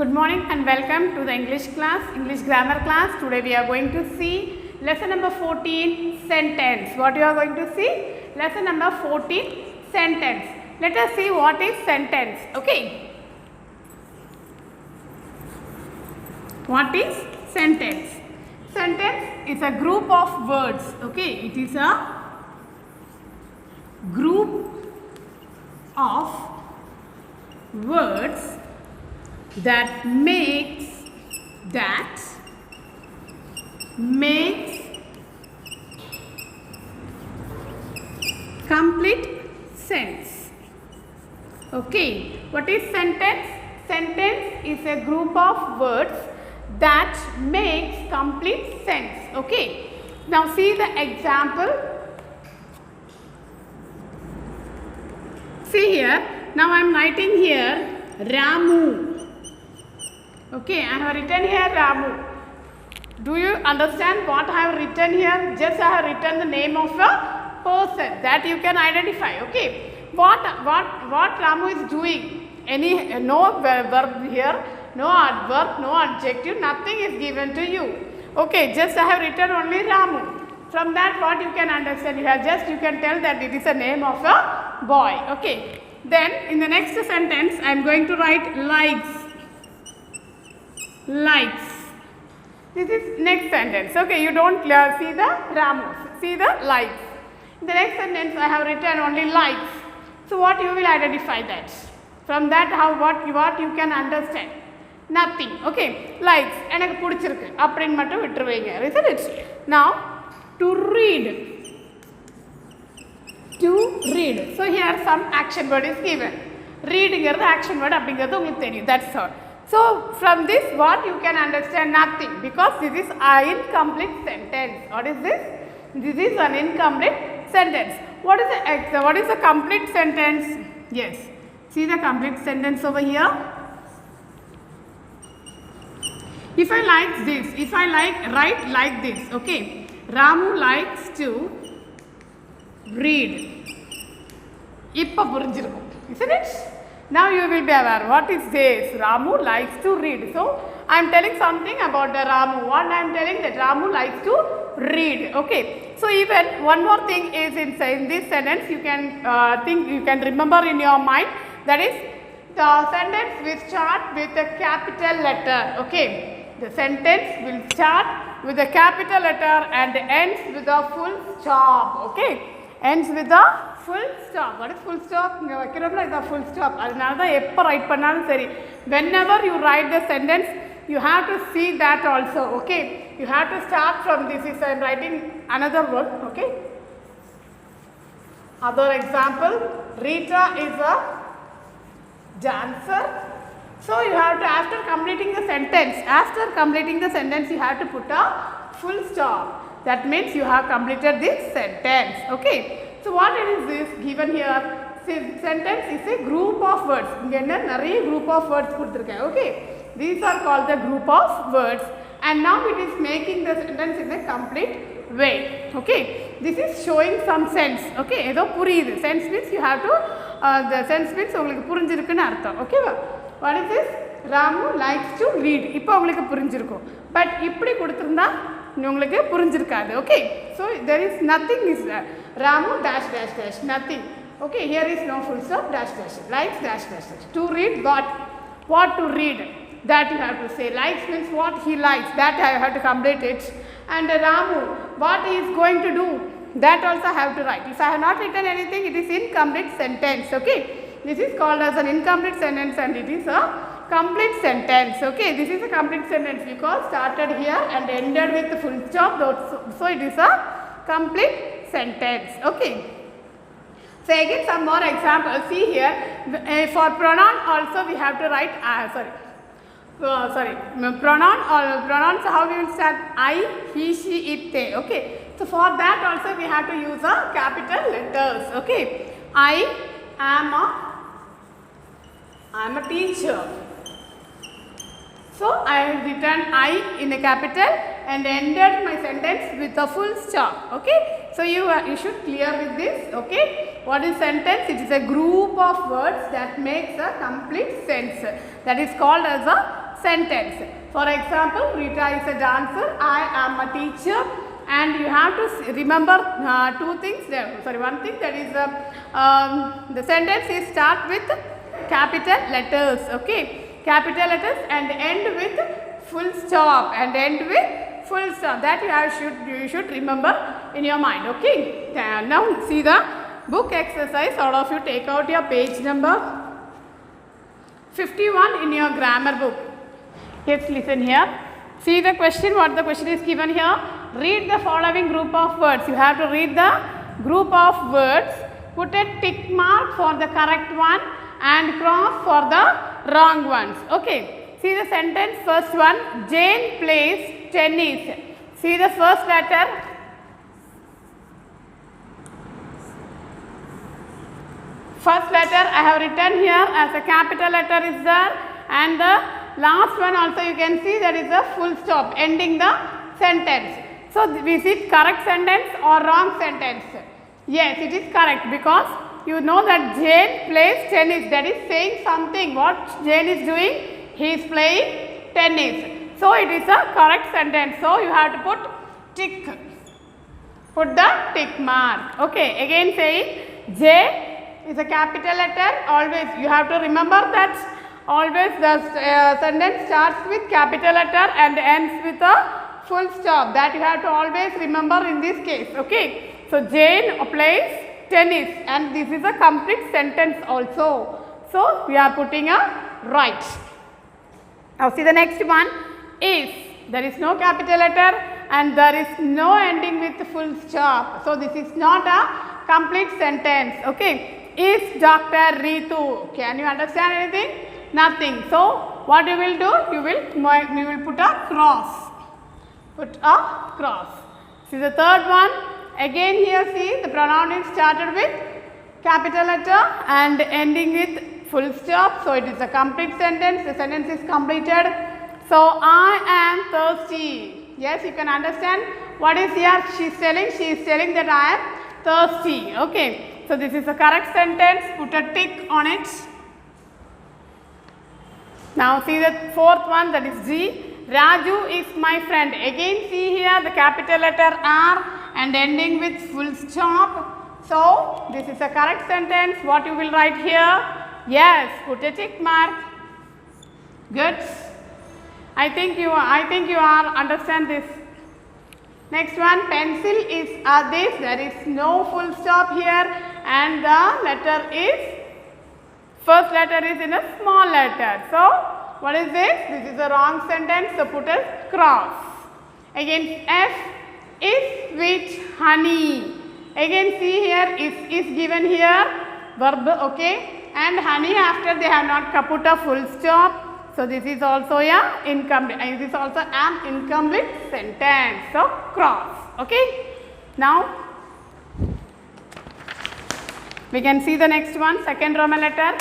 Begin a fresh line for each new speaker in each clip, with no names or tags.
Good morning and welcome to the English class, English grammar class. Today we are going to see lesson number 14, sentence. What you are going to see? Lesson number 14, sentence. Let us see what is sentence. Okay. What is sentence? Sentence is a group of words. Okay. It is a group of words that makes complete sense. Okay, what is sentence? Sentence is a group of words that makes complete sense. Okay, now see the example. See here, now I am writing here Ramu. Okay, I have written here Ramu. Do you understand what I have written here? Just I have written the name of a person that you can identify. Okay, what Ramu is doing? No verb here, no adverb, no adjective, nothing is given to you. Okay, just I have written only Ramu. From that, what you can understand? You can tell that it is a name of a boy. Okay. Then in the next sentence, I am going to write likes. This is next sentence. Okay, you don't see the Ramu, see the likes. In the next sentence, I have written only likes. So what you will identify that? From that, what you can understand? Nothing. Okay, likes. எனக்கு பிடிச்சிருக்கு அப்படின்னு மட்டும் விட்டுருவீங்க. Isn't it? Now, to read. To read. So here some action word is given. Read is action word. That's all. So from this what you can understand? Nothing, because this is an incomplete sentence. What is this? This is an incomplete sentence. What is a complete sentence? Yes. See the complete sentence over here. If I like this, if I write like this, okay. Ramu likes to read. Ippa purinjirukum, isn't it? Now you will be aware what is this. Ramu likes to read. So I am telling something about the Ramu. What I am telling that Ramu likes to read. Okay. So even one more thing is in this sentence you can remember in your mind, that is the sentence will start with a capital letter. Okay. The sentence will start with a capital letter and ends with a full stop. Okay. Ends with a full stop. What is full stop? The full stop. Whenever you write the sentence, you have to see that also. Okay. You have to start from this. I am writing another word. Okay. Other example. Rita is a dancer. So you have to, after completing the sentence, you have to put a full stop. That means you have completed this sentence. Okay. So what is this given here? Sentence is a group of words. Group of words. Okay. These are called the group of words. And now it is making the sentence in a complete way. Okay. This is showing some sense. Okay. Sense means you have to, the sense means okay. What is this? Ramu likes to read. இப்போ உங்களுக்கு புரிஞ்சிருக்கும். But இப்படி கொடுத்திருந்தா உங்களுக்கு புரிஞ்சிருக்காது. Okay. So there is nothing is there. Ramu dash dash dash nothing. Okay. Here is no full stop dash dash. Likes dash dash dash. To read what to read, that you have to say. Likes means what he likes. That I have to complete it. And Ramu, what he is going to do, that also I have to write. If I have not written anything, it is incomplete sentence. Okay. This is called as an incomplete sentence and it is a complete sentence. Okay, this is a complete sentence because started here and ended with full stop. So it is a complete sentence. Okay. So again some more examples. See here, for pronoun also we have to write, pronouns how we will start? I, he, she, it, they. Okay. So for that also we have to use a capital letters. Okay. I am a teacher. So I have written I in a capital and ended my sentence with a full stop. Okay. So you should clear with this. Okay. What is sentence? It is a group of words that makes a complete sense. That is called as a sentence. For example, Rita is a dancer, I am a teacher, and you have to remember two things there. Sorry, one thing, that is the sentence is start with capital letters, okay, capital letters, and end with full stop, and end with full stop. That you should remember in your mind, okay. Now see the book exercise. All of you take out your page number 51 in your grammar book. Let's listen here. See the question, what the question is given here. Read the following group of words. You have to read the group of words. Put a tick mark for the correct one and cross for the wrong ones. Okay. See the sentence, first one, Jane plays tennis. See the first letter. First letter I have written here as a capital letter is there, and the last one also you can see that is a full stop ending the sentence. So, is it correct sentence or wrong sentence? Yes, it is correct, because you know that Jane plays tennis. That is saying something. What Jane is doing? He is playing tennis. So, it is a correct sentence. So, you have to put tick. Put the tick mark. Okay, again saying J is a capital letter. Always you have to remember that always the sentence starts with capital letter and ends with a full stop. That you have to always remember in this case. Okay. So, Jane plays tennis, and this is a complete sentence also. So, we are putting a right. Now, see the next one is, there is no capital letter and there is no ending with full stop. So, this is not a complete sentence. Okay. Is Dr. Ritu? Can you understand anything? Nothing. So, what you will do? You will put a cross. Put a cross. See the third one. Again here see the pronoun is started with capital letter and ending with full stop. So, it is a complete sentence. The sentence is completed. So, I am thirsty. Yes, you can understand what is here she is telling. She is telling that I am thirsty. Okay. So, this is a correct sentence. Put a tick on it. Now, see the fourth one, that is G. Raju is my friend. Again see here the capital letter R and ending with full stop. So, this is a correct sentence. What you will write here? Yes, put a tick mark. Good. I think you are understand this. Next one, pencil is this. There is no full stop here, and the letter is, first letter is in a small letter. So, what is this? This is a wrong sentence. So, put a cross. Again, F is with honey. Again, see here is given here, verb, okay, and honey after they have not put a full stop. So, this is also a incomplete. This is also an incomplete sentence. So, cross. Okay. Now, we can see the next one, second Roman letter.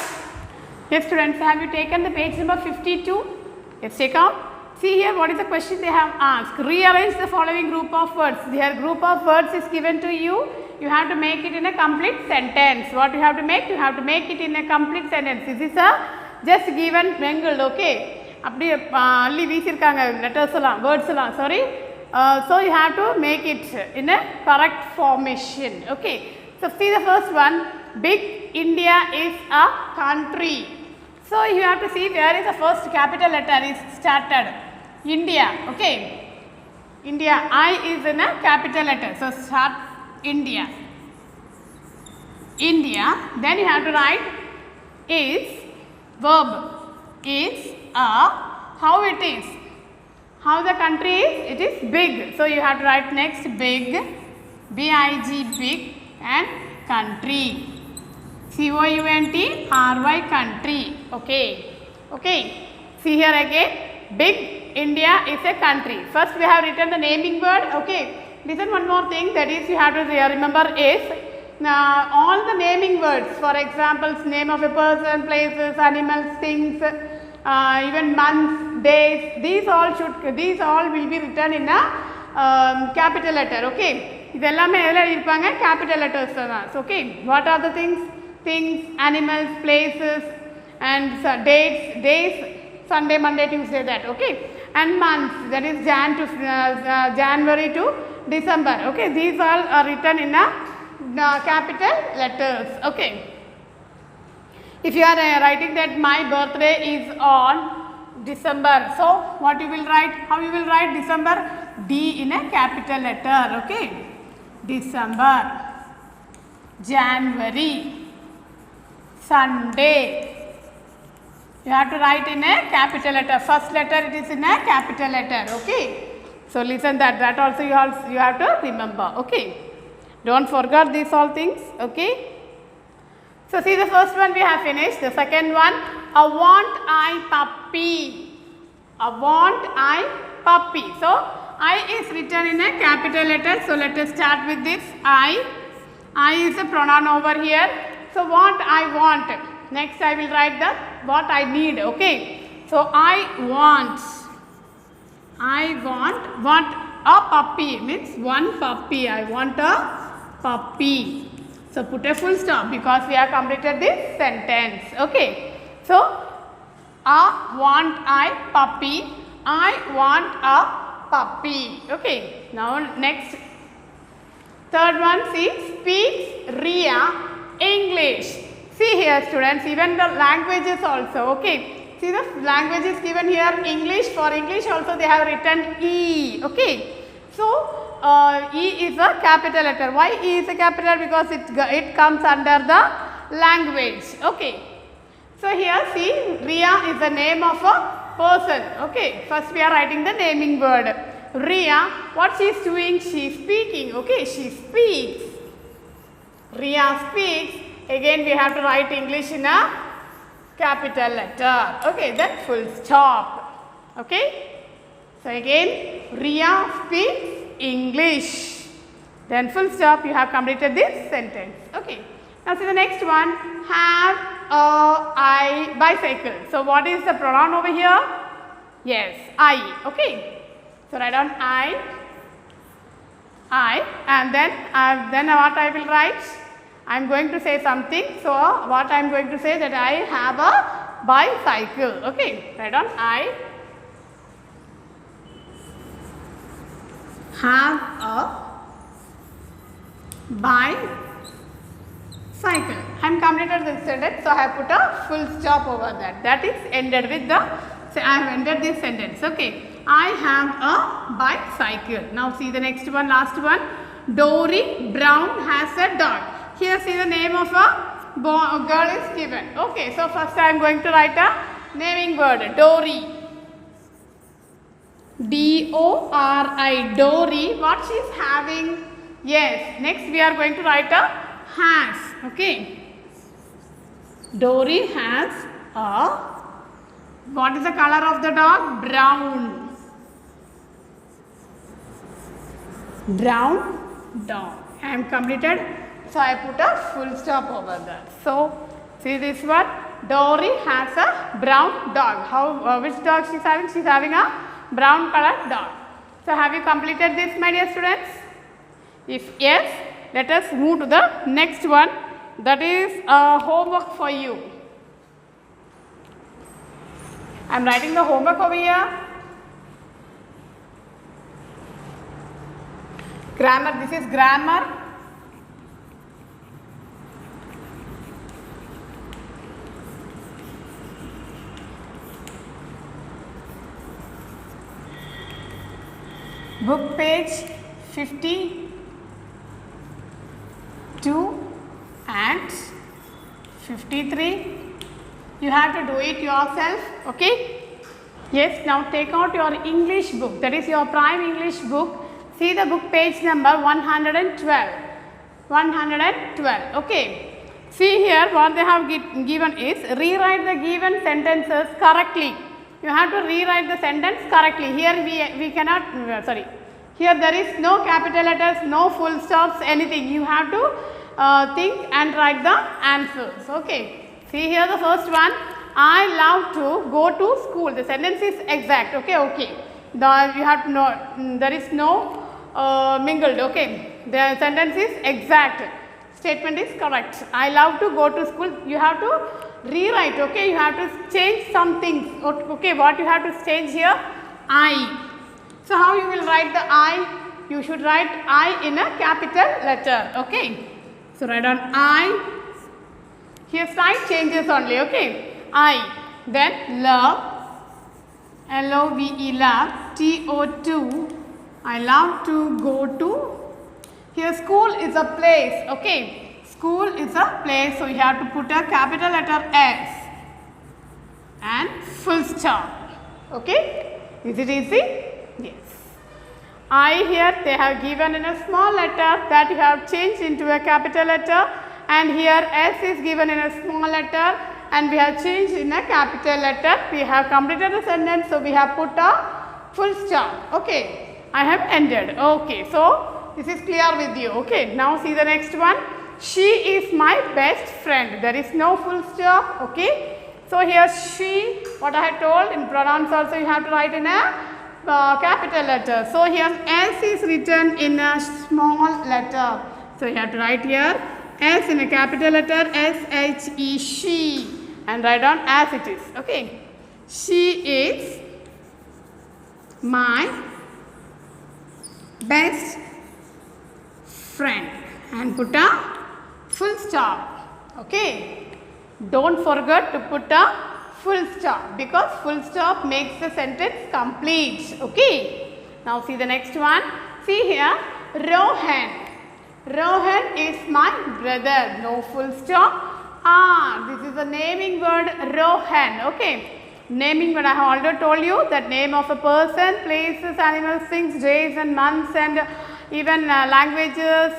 Yes, students, have you taken the page number 52? Yes, take out. See here, what is the question they have asked? Rearrange the following group of words. Their group of words is given to you. You have to make it in a complete sentence. What you have to make? You have to make it in a complete sentence. This is a just given mangled, okay. Appdi alli veesirukanga letters alla, words alla, sorry. So, you have to make it in a correct formation, okay. So, see the first one, big India is a country. So, you have to see where is the first capital letter is started, India, okay. India, I is in a capital letter. So, start India. India, then you have to write is, verb is a, how it is, how the country is, it is big. So, you have to write next big, B-I-G, big, and country, C-O-U-N-T-R-Y, country, okay. Okay. See here again, big India is a country. First we have written the naming word, okay. Listen one more thing, that is you have to remember is, all the naming words, for example, name of a person, places, animals, things, even months, days, these all will be written in a capital letter, okay. Capital letters, okay. What are the things? Things, animals, places, and dates, days. Sunday, Monday, Tuesday, that, okay. And months, that is January to December, okay. These all are written in a capital letters, okay. If you are writing that my birthday is on December, so what you will write? How you will write December? D in a capital letter, okay. December, January, Sunday. You have to write in a capital letter. First letter it is in a capital letter, okay. So listen that also you have to remember, okay. Don't forget these all things, okay. So see, the first one we have finished. The second one, a want I puppy. A want I puppy. So I is written in a capital letter. So let us start with this I. I is a pronoun over here. So what I want. Next I will write the what I need, okay. So I want a puppy, means one puppy. I want a puppy. So put a full stop because we have completed this sentence, okay. So want I puppy. I want a puppy, okay. Now next, third one, see, speaks Ria English. See here students, even the languages also, okay. See the language is given here, English. For English also they have written E, okay. So E is a capital letter. Why E is a capital? Because it comes under the language, okay. So here see, Ria is the name of a person, okay. First we are writing the naming word. Ria, what she is doing? She is speaking, okay. She speaks. Ria speaks. Again we have to write English in a capital letter, okay. Then full stop, okay. So again, Ria speaks English. Then full stop, you have completed this sentence, okay. Now see the next one, have I bicycle. So what is the pronoun over here? Yes, I, okay. So write down I, and then what I will write? I am going to say something. So what I am going to say, that I have a bicycle, okay. Write down I have a bicycle. I am completed this sentence, so I have put a full stop over that. That is ended with the, so I have ended this sentence, okay. I have a bicycle. Now see the next one, last one. Dory Brown has a dog. Here see the name of a girl is given, okay. So first I am going to write a naming word, Dory. D-O-R-I, Dory. What she is having? Yes. Next we are going to write a has, okay. Dory has a, what is the color of the dog? Brown. Brown dog. I am completed. So I put a full stop over that. So see this one, Dory has a brown dog. How which dog she is having? She is having a brown colored dog. So have you completed this, my dear students? If yes, let us move to the next one. That is homework for you. I am writing the homework over here. Grammar, this is grammar. Book page 52 and 53. You have to do it yourself, okay. Yes, now take out your English book, that is your prime English book. See the book page number 112. 112, okay. See here what they have given is, rewrite the given sentences correctly. You have to rewrite the sentence correctly. Here we cannot, sorry, here there is no capital letters, no full stops, anything. You have to think and write the answers, okay. See here the first one, I love to go to school. The sentence is exact, okay, okay. You have to know, there is no mingled, okay. The sentence is exact. statement is correct. I love to go to school. You have to rewrite, okay? You have to change some things. Okay, what you have to change here? I. So how you will write the I? You should write I in a capital letter, okay? So write on I. Here slight changes only, okay? I. Then love, L-O-V-E, love, T-O-2. I love to go to. Here school is a place, okay? School is a place, so you have to put a capital letter S and full stop, okay? Is it easy? Yes. I here they have given in a small letter that you have changed into a capital letter, and here S is given in a small letter and we have changed in a capital letter. We have completed the sentence, so we have put a full stop, okay? I have ended, okay? So this is clear with you, okay? Now see the next one. She is my best friend. There is no full stop, okay? So here she, what I had told in pronouns also you have to write in a capital letter. So here S is written in a small letter. So you have to write here S in a capital letter, S-H-E, she, and write down as it is, okay? She is my best friend, and put a full stop, okay? Don't forget to put a full stop because full stop makes the sentence complete, okay? Now see the next one. See here, Rohan. Rohan is my brother. No full stop. This is a naming word, Rohan, okay? Naming word, I have already told you that name of a person, places, animals, things, days and months, and even languages.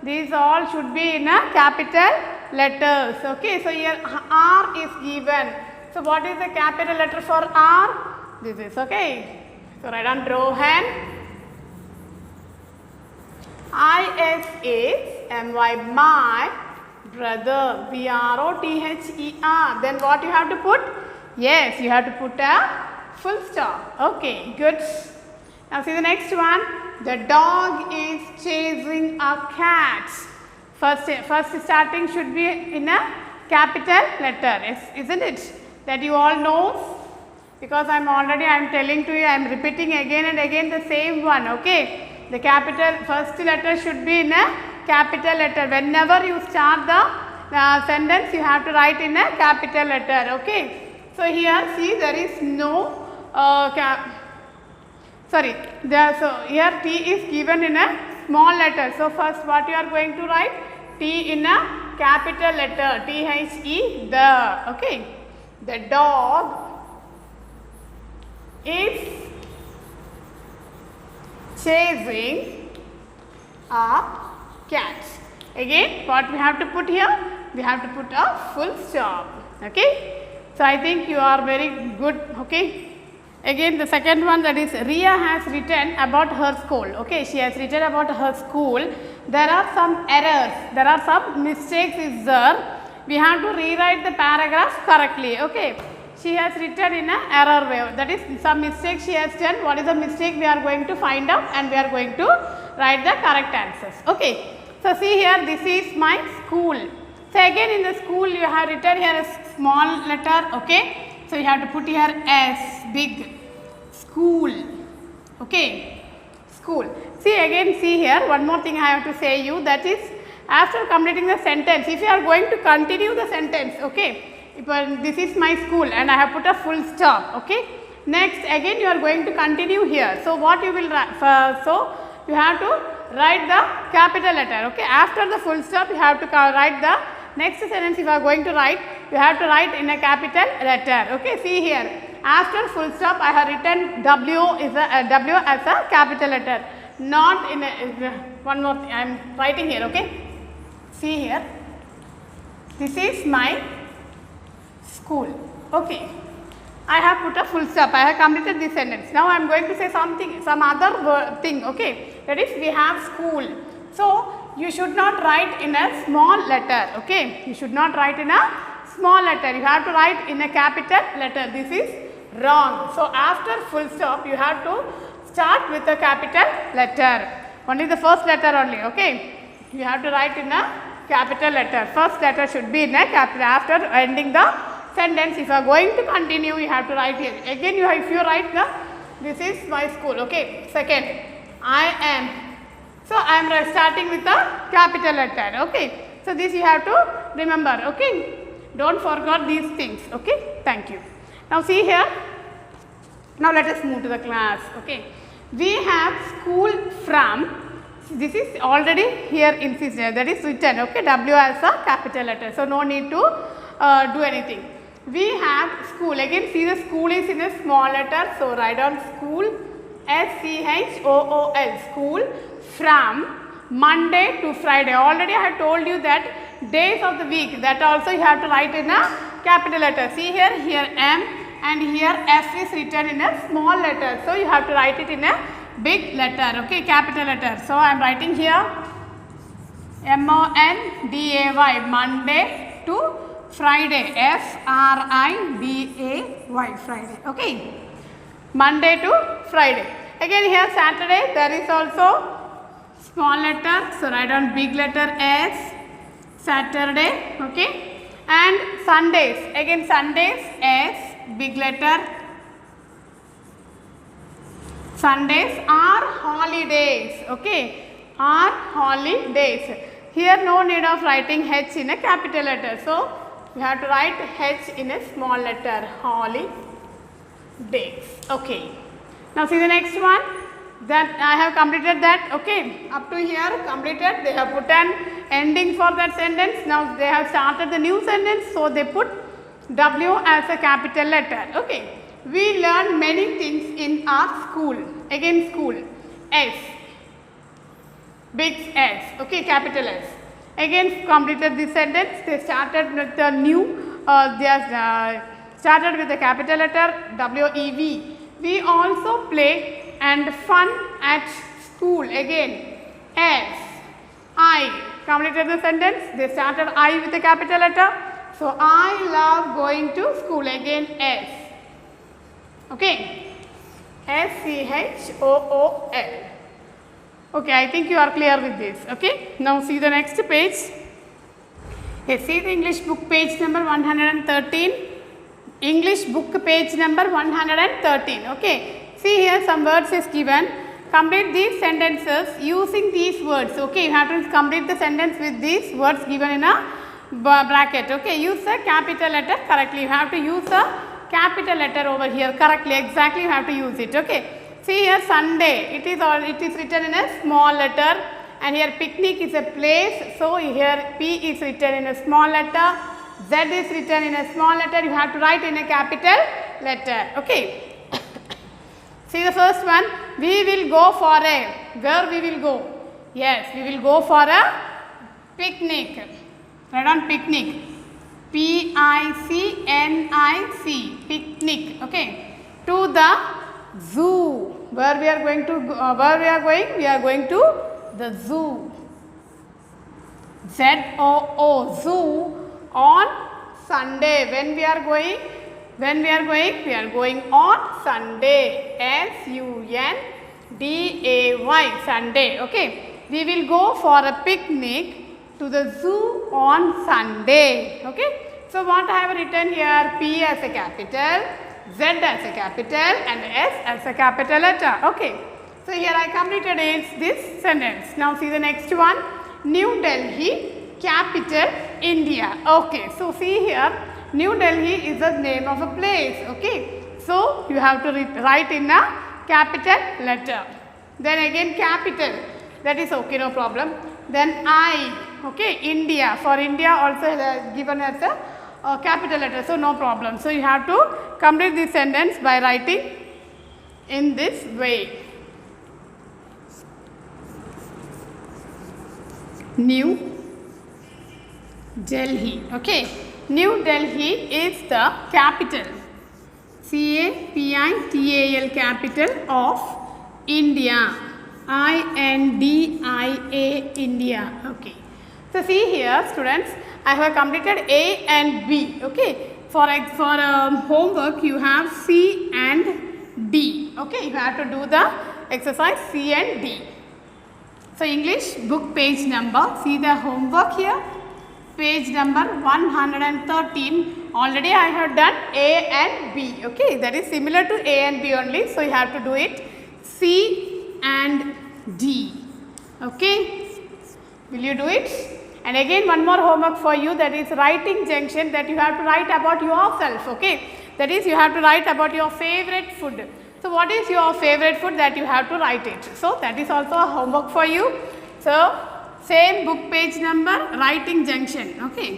These all should be in a capital letters, okay? So here R is given. So what is the capital letter for R? This is, okay? So write on Rohan. I-S is M-Y, my brother, B-R-O-T-H-E-R. Then what you have to put? Yes, you have to put a full stop. Okay, good. Now see the next one. The dog is chasing a cat. First starting should be in a capital letter, isn't it? That you all know, because I am telling to you, I am repeating again and again the same one, okay? The capital first letter should be in a capital letter. Whenever you start the sentence, you have to write in a capital letter, okay? So here see there is no so here T is given in a small letter. So first what you are going to write? T in a capital letter, T-H-E, the, okay? The dog is chasing a cat. Again, what we have to put here? We have to put a full stop, okay? So I think you are very good, okay? Again the second one, that is Ria has written about her school, okay? She has written about her school. There are some errors, there are some mistakes is there. We have to rewrite the paragraph correctly, okay? She has written in an error way, that is some mistake she has done. What is the mistake we are going to find out, and we are going to write the correct answers, okay? So see here, this is my school. So again in the school you have written here a small letter, okay? So you have to put here S, big, school, okay? School. See again, see here, one more thing I have to say you, that is after completing the sentence, if you are going to continue the sentence, okay? This is my school and I have put a full stop, okay? Next again you are going to continue here. So what you will write? So you have to write the capital letter, okay? After the full stop you have to write the next sentence. If you are going to write, you have to write in a capital letter, okay? See here, after full stop I have written W as a capital letter, not in a, one more thing I am writing here, okay? See here, this is my school, okay? I have put a full stop, I have completed this sentence. Now I am going to say something, some other thing, okay? That is, we have school. So you should not write in a small letter, okay? You should not write in a small letter. You have to write in a capital letter. This is wrong. So after full stop, you have to start with a capital letter. Only the first letter only, okay? You have to write in a capital letter. First letter should be in a capital. After ending the sentence, if you are going to continue, you have to write here. Again, if you write this is my school. Okay. Second, I am. So I am starting with a capital letter. Okay. So this you have to remember. Okay. Don't forget these things. Okay. Thank you. Now see here. Now let us move to the class. Okay. We have school from. This is already here insisted, that is written, okay, W as a capital letter. So no need to do anything. We have school. Again, see the school is in a small letter. So write down school, SCHOOL, school from Monday to Friday. Already I have told you that days of the week, that also you have to write in a capital letter. See here, M and here F is written in a small letter. So you have to write it in a big letter, okay, capital letter. So I am writing here Monday, Monday to Friday, Friday, Friday, okay, Monday to Friday. Again here Saturday, there is also small letter, so write down big letter S, Saturday, okay, and Sundays, again Sundays S, big letter. Sundays are holidays, okay, are holidays. Here no need of writing H in a capital letter. So, you have to write H in a small letter, holidays, okay. Now, see the next one, that I have completed that, okay, up to here completed. They have put an ending for that sentence. Now, they have started the new sentence, so they put W as a capital letter, okay. We learn many things in our school. Again school, S, big S, okay, capital S. Again completed this sentence. They started with the new, started with the capital letter WEV. We also play and fun at school. Again S, I, completed the sentence. They started I with the capital letter. So I love going to school. Again S. Okay, SCHOOL. Okay, I think you are clear with this. Okay, now see the next page. Yes, see the English book page number 113. English book page number 113. Okay, see here some words is given. Complete these sentences using these words. Okay, you have to complete the sentence with these words given in a bracket. Okay, use a capital letter correctly. You have to use a capital letter over here correctly, exactly you have to use it, okay. See here Sunday, it is written in a small letter, and here picnic is a place, so here P is written in a small letter, Z is written in a small letter, you have to write in a capital letter, okay. See the first one, we will go for a, where we will go? Yes, we will go for a picnic, write on picnic. PICNIC, picnic, okay, to the zoo. Where we are going to go, we are going to the zoo. ZOO, zoo on Sunday. When we are going, we are going on Sunday. SUNDAY, Sunday, okay. We will go for a picnic to the zoo on Sunday, okay. So what I have written here, P as a capital, Z as a capital and S as a capital letter, okay. So here I completed this sentence. Now see the next one, New Delhi, capital, India, okay. So see here, New Delhi is the name of a place, okay. So you have to write in a capital letter. Then again capital, that is okay, no problem. Then I, okay, India, for India also given as a capital letter, so no problem. So you have to complete this sentence by writing in this way. New Delhi, okay. New Delhi is the capital, CAPITAL, capital of India. INDIA, India, okay. So see here students, I have completed A and B, okay. For homework you have C and D, okay. You have to do the exercise C and D. So English book page number, see the homework here. page number 113. Already I have done A and B. Okay, that is similar to A and B only. So you have to do it C and D. Okay, will you do it? And again one more homework for you, that is writing junction, that you have to write about yourself. Okay, that is you have to write about your favorite food. So what is your favorite food, that you have to write it. So that is also a homework for you. So same book page number, writing junction. Okay.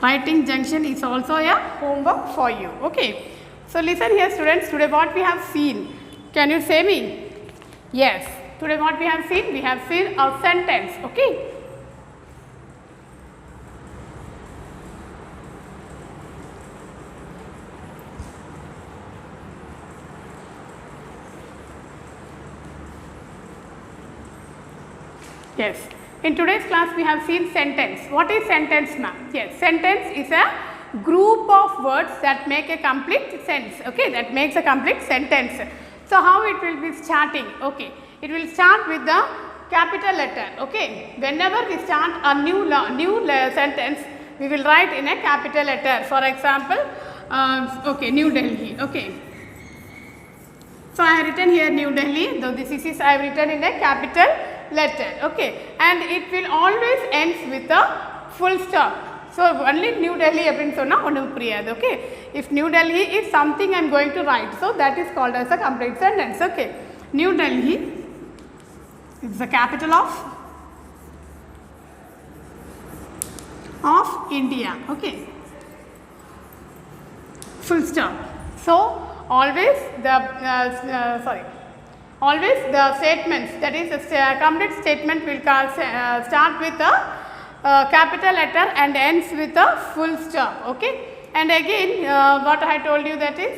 Writing junction is also a homework for you. Okay. So listen here students, today what we have seen. Can you say me? Yes. Today what we have seen? We have seen a sentence. Okay. Yes. In today's class we have seen sentence. What is sentence, ma'am? Yes, sentence is a group of words that make a complete sense. Okay, that makes a complete sentence. So how it will be starting? Okay, it will start with the capital letter. Okay, whenever we start a new sentence, we will write in a capital letter. For example, okay, New Delhi. Okay. So I have written here New Delhi, though this is I have written in a capital letter. Okay, and it will always ends with a full stop. So only New Delhi அப்படின்னு சொன்னா ஒன்றும் புரியாது. Okay, if New Delhi is something I am going to write, so that is called as a complete sentence. Okay, New Delhi is the capital of India. Okay, full stop. So always the always the statements, that is a complete statement will start with a capital letter and ends with a full stop. Okay, and again what I told you, that is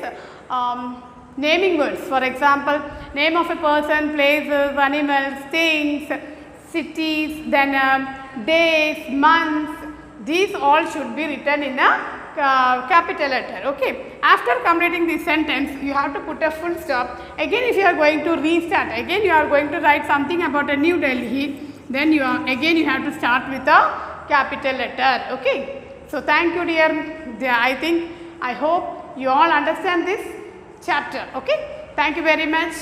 naming words. For example, name of a person, places, animals, things, cities, then days, months, these all should be written in a capital letter. Okay, after completing this sentence you have to put a full stop. Again if you are going to restart, again you are going to write something about a New Delhi, then you have to start with a capital letter. Okay, so thank you dear. I hope you all understand this chapter. Okay, thank you very much.